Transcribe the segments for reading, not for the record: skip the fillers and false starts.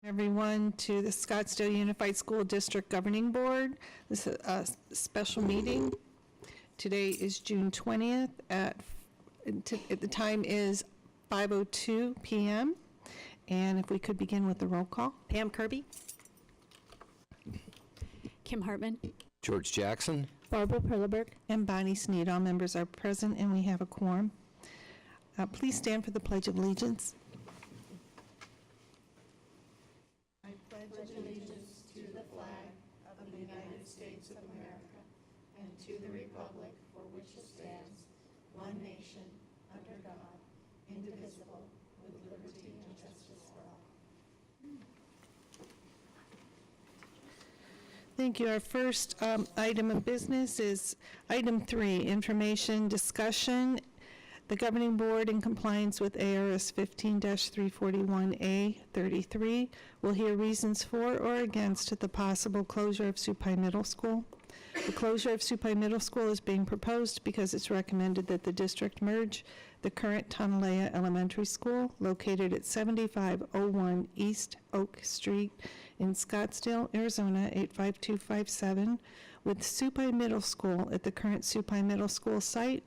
Everyone to the Scottsdale Unified School District Governing Board. This is a special meeting. Today is June 20th at the time is 5:02 p.m. And if we could begin with the roll call. Pam Kirby. Kim Hartman. George Jackson. Barbara Perleberg. And Bonnie Sneed. All members are present and we have a quorum. Please stand for the Pledge of Allegiance. Allegiance to the flag of the United States of America and to the republic for which it stands, one nation, under God, indivisible, with liberty and justice for all. Thank you. Our first item of business is item 3, information discussion. The Governing Board, in compliance with ARS 15-341A33, will hear reasons for or against the possible closure of Supine Middle School. The closure of Supine Middle School is being proposed because it's recommended that the district merge the current Tonalea Elementary School, located at 7501 East Oak Street in Scottsdale, Arizona 85257, with Supine Middle School at the current Supine Middle School site,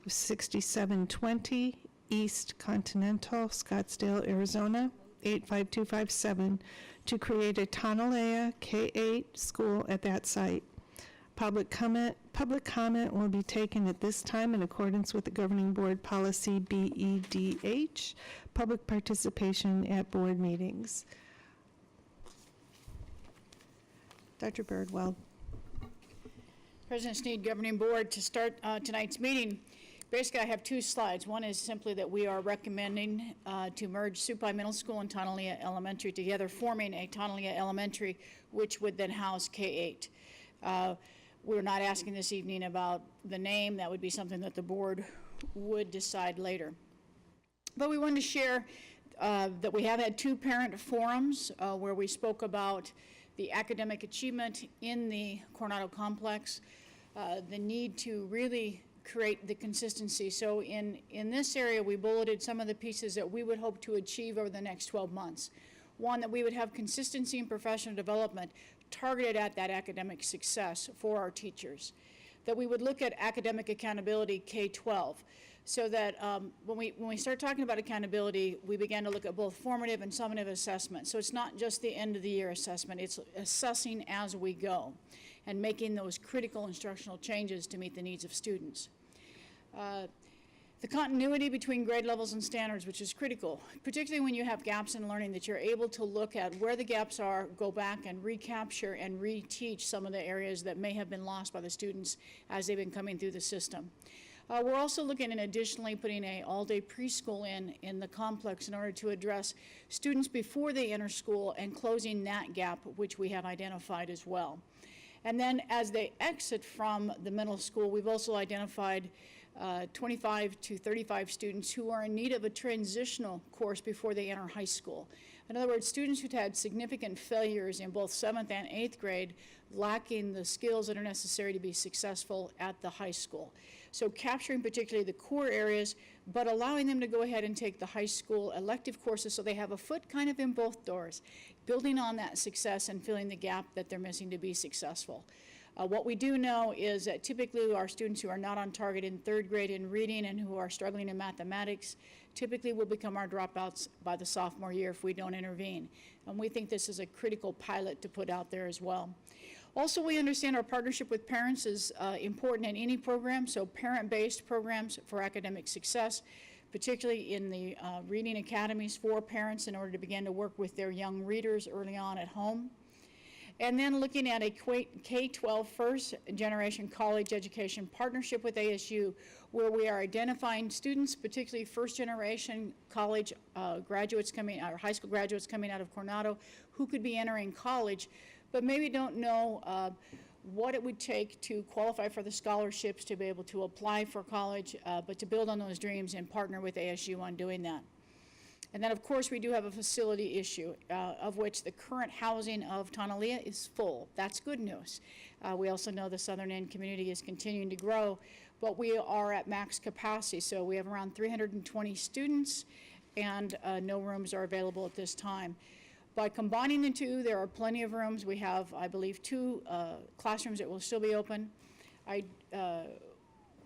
6720 East Continental, Scottsdale, Arizona, 85257, to create a Tonalea K-8 school at that site. Public comment will be taken at this time in accordance with the Governing Board Policy BEDH, public participation at board meetings. Dr. Birdwell. President Sneed, Governing Board, to start tonight's meeting. Basically, I have 2 slides. One is simply that we are recommending to merge Supine Middle School and Tonalea Elementary together, forming a Tonalea Elementary, which would then house K-8. We're not asking this evening about the name. That would be something that the board would decide later. But we wanted to share that we have had 2 parent forums where we spoke about the academic achievement in the Coronado complex, the need to really create the consistency. So in this area, we bulleted some of the pieces that we would hope to achieve over the next 12 months. One, that we would have consistency in professional development targeted at that academic success for our teachers. That we would look at academic accountability K12, so that when we start talking about accountability, we began to look at both formative and summative assessment. So it's not just the end of the year assessment, it's assessing as we go and making those critical instructional changes to meet the needs of students. The continuity between grade levels and standards, which is critical, particularly when you have gaps in learning, that you're able to look at where the gaps are, go back and recapture and reteach some of the areas that may have been lost by the students as they've been coming through the system. We're also looking at additionally putting an all-day preschool in the complex in order to address students before they enter school and closing that gap, which we have identified as well. And then as they exit from the middle school, we've also identified 25 to 35 students who are in need of a transitional course before they enter high school. In other words, students who've had significant failures in both 7th and 8th grade, lacking the skills that are necessary to be successful at the high school. So capturing particularly the core areas, but allowing them to go ahead and take the high school elective courses so they have a foot kind of in both doors, building on that success and filling the gap that they're missing to be successful. What we do know is that typically our students who are not on target in 3rd grade in reading and who are struggling in mathematics typically will become our dropouts by the sophomore year if we don't intervene. And we think this is a critical pilot to put out there as well. Also, we understand our partnership with parents is important in any program, so parent-based programs for academic success, particularly in the reading academies for parents in order to begin to work with their young readers early on at home. And then looking at a K12 first generation college education partnership with ASU, where we are identifying students, particularly first generation college graduates coming, or high school graduates coming out of Coronado, who could be entering college, but maybe don't know what it would take to qualify for the scholarships to be able to apply for college, but to build on those dreams and partner with ASU on doing that. And then, of course, we do have a facility issue, of which the current housing of Tonalea is full. That's good news. We also know the southern end community is continuing to grow, but we are at max capacity. So we have around 320 students, and no rooms are available at this time. By combining the two, there are plenty of rooms. We have, I believe, 2 classrooms that will still be open.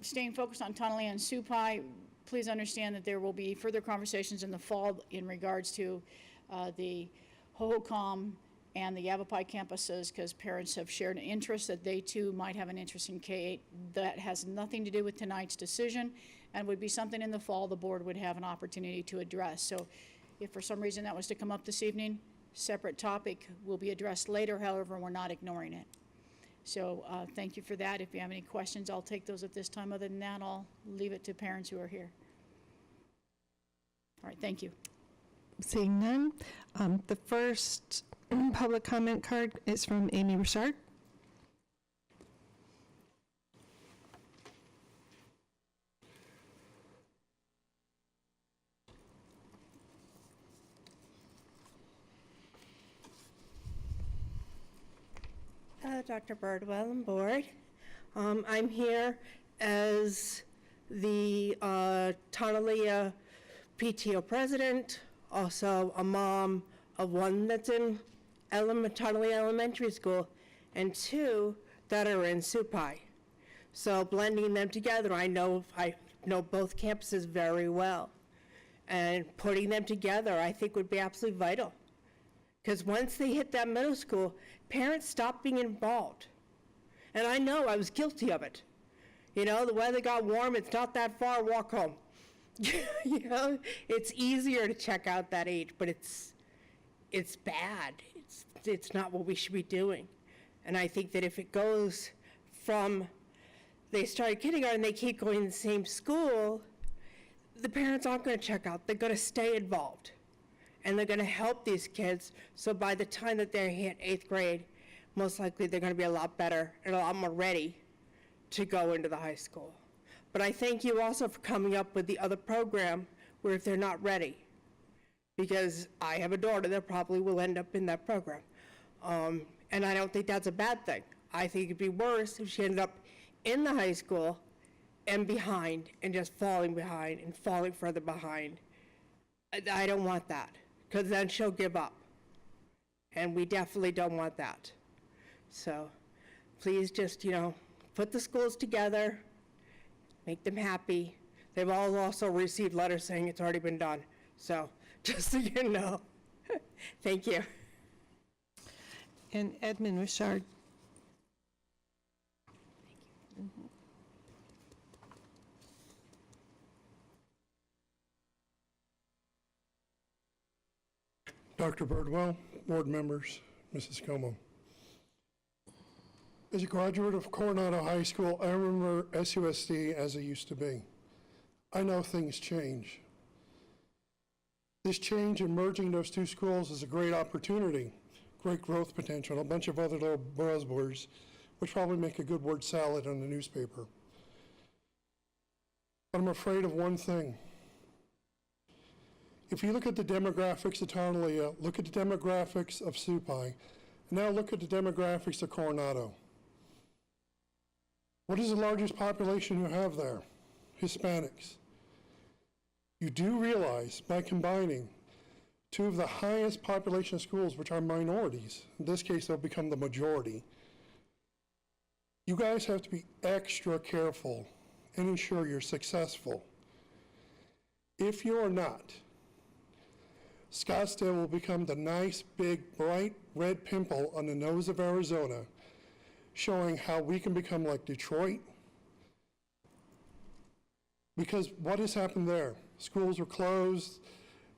Staying focused on Tunnelly and Supai, please understand that there will be further conversations in the fall in regards to the Hohokam and the Yavapai campuses, because parents have shared an interest that they too might have an interest in K-8. That has nothing to do with tonight's decision and would be something in the fall the board would have an opportunity to address. So if for some reason that was to come up this evening, separate topic will be addressed later. However, we're not ignoring it. So thank you for that. If you have any questions, I'll take those at this time. Other than that, I'll leave it to parents who are here. All right, thank you. Seeing none, the first public comment card is from Amy Richard. Dr. Birdwell and board. I'm here as the Tonalea PTO president, also a mom of one that's in Tonalea Elementary School and 2 that are in Supai. So blending them together, I know both campuses very well. And putting them together, I think would be absolutely vital. Because once they hit that middle school, parents stop being involved. And I know I was guilty of it. You know, the weather got warm, it's not that far, walk home. You know, it's easier to check out that age, but it's bad. It's not what we should be doing. And I think that if it goes from they start kindergarten, they keep going to the same school, the parents aren't going to check out. They're going to stay involved. And they're going to help these kids, so by the time that they hit 8th grade, most likely they're going to be a lot better and a lot more ready to go into the high school. But I thank you also for coming up with the other program where if they're not ready, because I have a daughter that probably will end up in that program. And I don't think that's a bad thing. I think it'd be worse if she ended up in the high school and behind and just falling behind and falling further behind. I don't want that, because then she'll give up. And we definitely don't want that. So please just, put the schools together, make them happy. They've all also received letters saying it's already been done. So just so you know, thank you. And Edmund Richard. Dr. Birdwell, board members, Mrs. Como. As a graduate of Coronado High School, I remember SUSD as it used to be. I know things change. This change in merging those 2 schools is a great opportunity, great growth potential, and a bunch of other little buzzwords, which probably make a good word salad on the newspaper. But I'm afraid of one thing. If you look at the demographics of Tonalea, look at the demographics of Supai, and now look at the demographics of Coronado. What is the largest population you have there? Hispanics. You do realize by combining 2 of the highest population schools, which are minorities, in this case they'll become the majority, you guys have to be extra careful and ensure you're successful. If you're not, Scottsdale will become the nice, big, bright red pimple on the nose of Arizona, showing how we can become like Detroit. Because what has happened there? Schools were closed,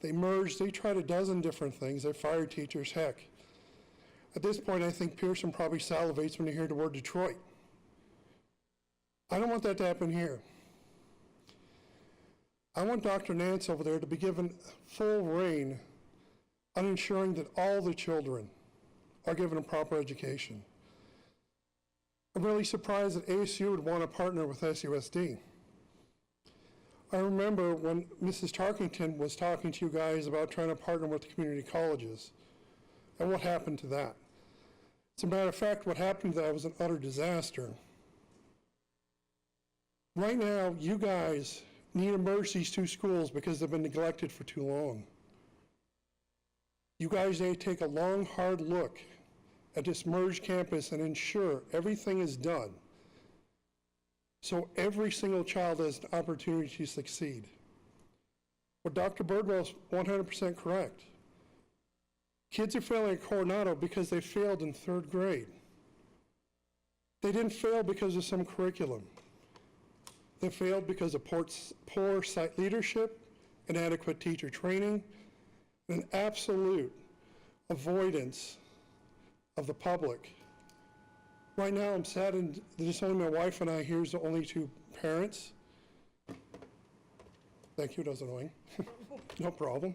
they merged, they tried a dozen different things, they fired teachers, heck. At this point, I think Pearson probably salivates when they hear the word Detroit. I don't want that to happen here. I want Dr. Nance over there to be given full reign on ensuring that all the children are given a proper education. I'm really surprised that ASU would want to partner with SUSD. I remember when Mrs. Tarkington was talking to you guys about trying to partner with the community colleges, and what happened to that. As a matter of fact, what happened to that was an utter disaster. Right now, you guys need to merge these 2 schools because they've been neglected for too long. You guys need to take a long, hard look at this merged campus and ensure everything is done so every single child has an opportunity to succeed. Well, Dr. Birdwell is 100% correct. Kids are failing at Coronado because they failed in 3rd grade. They didn't fail because of some curriculum. They failed because of poor site leadership, inadequate teacher training, and an absolute avoidance of the public. Right now, I'm saddened that it's only my wife and I here as the only 2 parents. Thank you, that was annoying. No problem.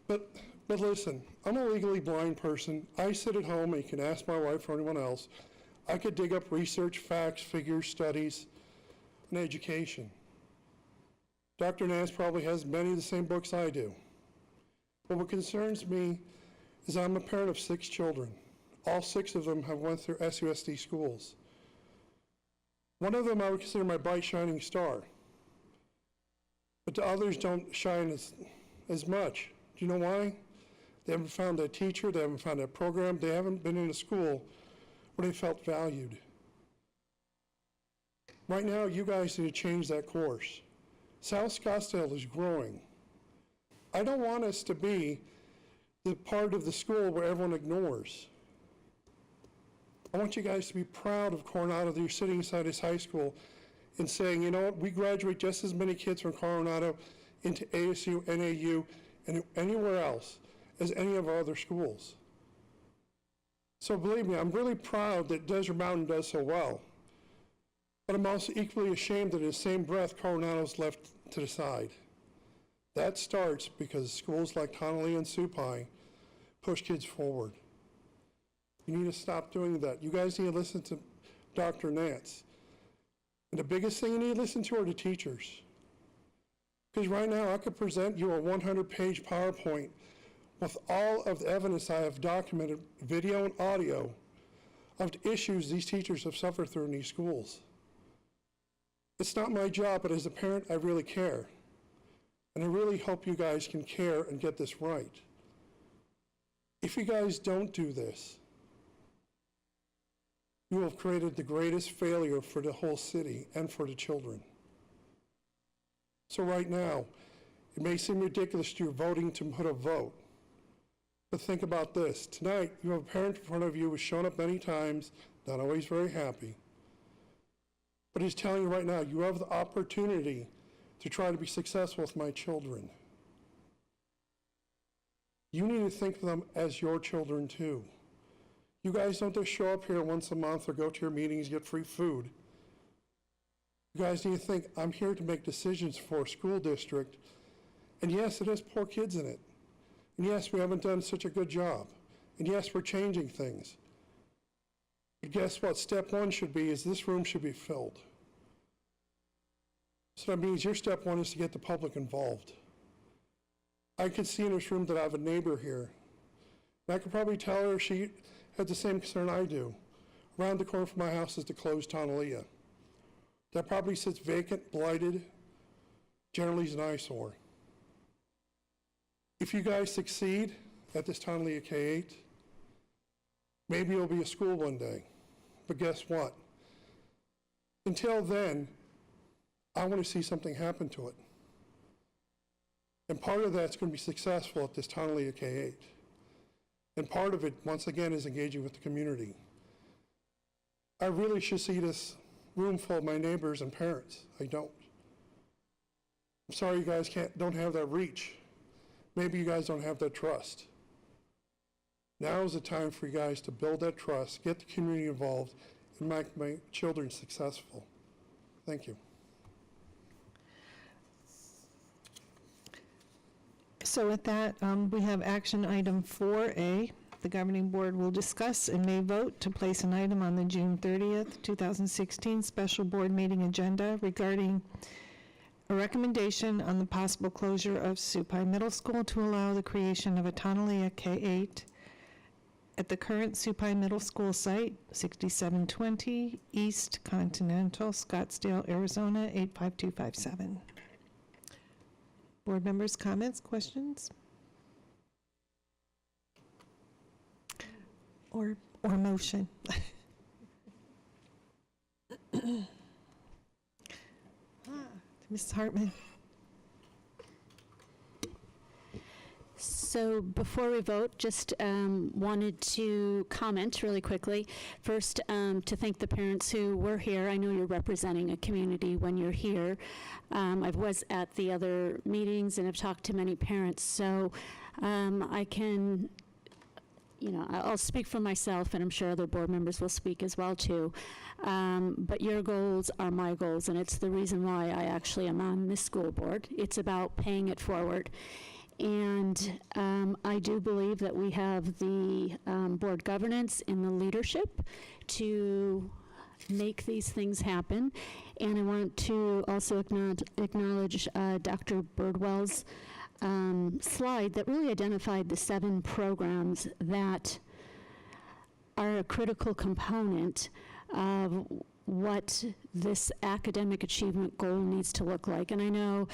But listen, I'm a legally blind person. I sit at home, and you can ask my wife or anyone else. I could dig up research, facts, figures, studies, and education. Dr. Nance probably has many of the same books I do. But what concerns me is I'm a parent of 6 children. All 6 of them have went through SUSD schools. One of them I would consider my bright shining star, but the others don't shine as much. Do you know why? They haven't found a teacher, they haven't found a program, they haven't been in a school where they felt valued. Right now, you guys need to change that course. South Scottsdale is growing. I don't want us to be the part of the school where everyone ignores. I want you guys to be proud of Coronado that you're sitting inside this high school and saying, you know what, we graduate just as many kids from Coronado into ASU, NAU, and anywhere else as any of our other schools. So believe me, I'm really proud that Desert Mountain does so well. But I'm also equally ashamed that in the same breath, Coronado's left to the side. That starts because schools like Tonalea and Supine push kids forward. You need to stop doing that. You guys need to listen to Dr. Nance. And the biggest thing you need to listen to are the teachers. Because right now, I could present you a 100-page PowerPoint with all of the evidence I have documented, video and audio, of the issues these teachers have suffered through in these schools. It's not my job, but as a parent, I really care. And I really hope you guys can care and get this right. If you guys don't do this, you have created the greatest failure for the whole city and for the children. So right now, it may seem ridiculous to you voting to put a vote, but think about this. Tonight, you have a parent in front of you who's shown up many times, not always very happy, but he's telling you right now, you have the opportunity to try to be successful with my children. You need to think of them as your children too. You guys don't just show up here once a month or go to your meetings, get free food. You guys need to think, I'm here to make decisions for a school district. And yes, it has poor kids in it. And yes, we haven't done such a good job. And yes, we're changing things. But guess what? Step 1 should be is this room should be filled. So that means your step 1 is to get the public involved. I can see in this room that I have a neighbor here. And I could probably tell her she had the same concern I do. Around the corner from my house is the closed Tonalea. That property sits vacant, blighted, generally is an eyesore. If you guys succeed at this Tonalea K8, maybe it'll be a school one day. But guess what? Until then, I want to see something happen to it. And part of that's going to be successful at this Tonalea K8. And part of it, once again, is engaging with the community. I really should see this room full of my neighbors and parents. I don't. I'm sorry you guys don't have that reach. Maybe you guys don't have that trust. Now is the time for you guys to build that trust, get the community involved, and make my children successful. Thank you. So with that, we have action item 4A. The governing board will discuss and may vote to place an item on the June 30th, 2016 special board meeting agenda regarding a recommendation on the possible closure of Supine Middle School to allow the creation of a Tonalea K8 at the current Supine Middle School site, 6720 East Continental, Scottsdale, Arizona, 85257. Board members, comments, questions? Or motion? Mrs. Hartman? So before we vote, just wanted to comment really quickly. First, to thank the parents who were here. I know you're representing a community when you're here. I was at the other meetings and have talked to many parents, so I can, I'll speak for myself, and I'm sure other board members will speak as well too. But your goals are my goals, and it's the reason why I actually am on this school board. It's about paying it forward. And I do believe that we have the board governance and the leadership to make these things happen. And I want to also acknowledge Dr. Birdwell's slide that really identified the 7 programs that are a critical component of what this academic achievement goal needs to look like. And I know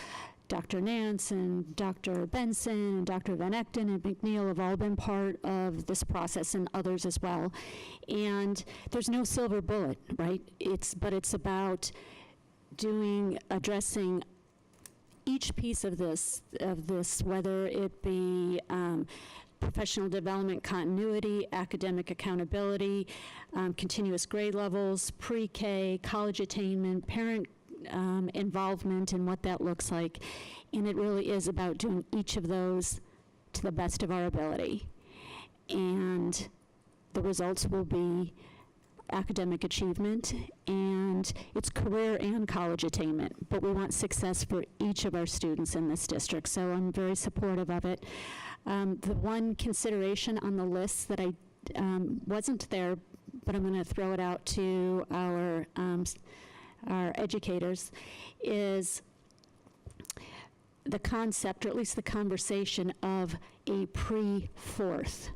Dr. Nance and Dr. Benson and Dr. Van Echten and McNeil have all been part of this process, and others as well. And there's no silver bullet, right? But it's about addressing each piece of this, whether it be professional development continuity, academic accountability, continuous grade levels, pre-K, college attainment, parent involvement and what that looks like. And it really is about doing each of those to the best of our ability. And the results will be academic achievement, and it's career and college attainment, but we want success for each of our students in this district, so I'm very supportive of it. The one consideration on the list that I wasn't there, but I'm going to throw it out to our educators, is the concept, or at least the conversation, of a pre-4th.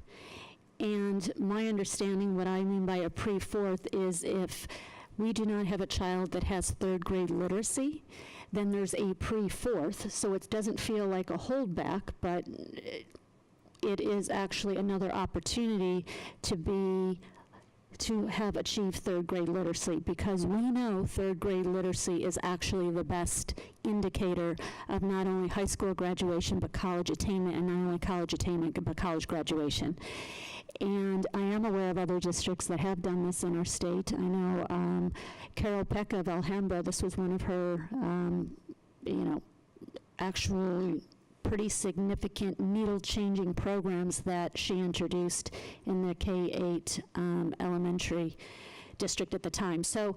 And my understanding, what I mean by a pre-4th, is if we do not have a child that has 3rd grade literacy, then there's a pre-4th, so it doesn't feel like a holdback, but it is actually another opportunity to have achieved 3rd grade literacy, because we know 3rd grade literacy is actually the best indicator of not only high school graduation but college attainment, and not only college attainment but college graduation. And I am aware of other districts that have done this in our state. I know Carol Peck of Alhambra, this was one of her, actual pretty significant needle-changing programs that she introduced in the K-8 elementary district at the time. So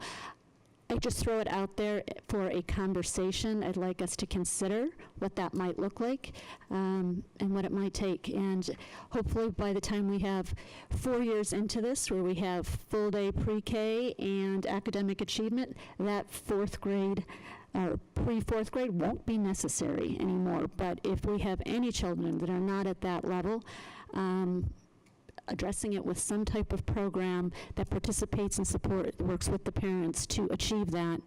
I just throw it out there for a conversation. I'd like us to consider what that might look like and what it might take. And hopefully by the time we have 4 years into this, where we have full-day pre-K and academic achievement, that 4th grade pre-4th grade won't be necessary anymore. But if we have any children that are not at that level, addressing it with some type of program that participates and works with the parents to achieve that,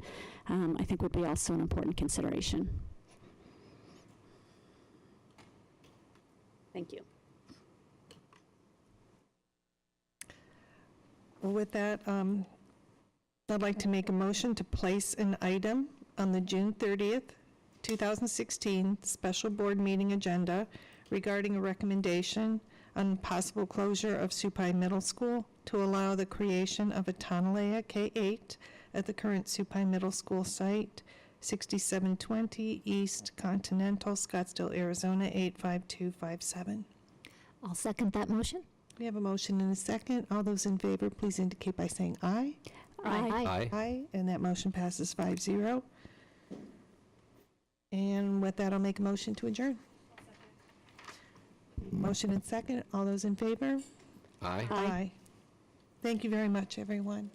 I think would be also an important consideration. Thank you. Well, with that, I'd like to make a motion to place an item on the June 30th, 2016 special board meeting agenda regarding a recommendation on possible closure of Supine Middle School to allow the creation of a Tonalea K-8 at the current Supine Middle School site, 6720 East Continental, Scottsdale, Arizona, 85257. I'll second that motion. We have a motion and a second. All those in favor, please indicate by saying aye. Aye. Aye, and that motion passes 5-0. And with that, I'll make a motion to adjourn. Motion and second. All those in favor? Aye. Aye. Thank you very much, everyone.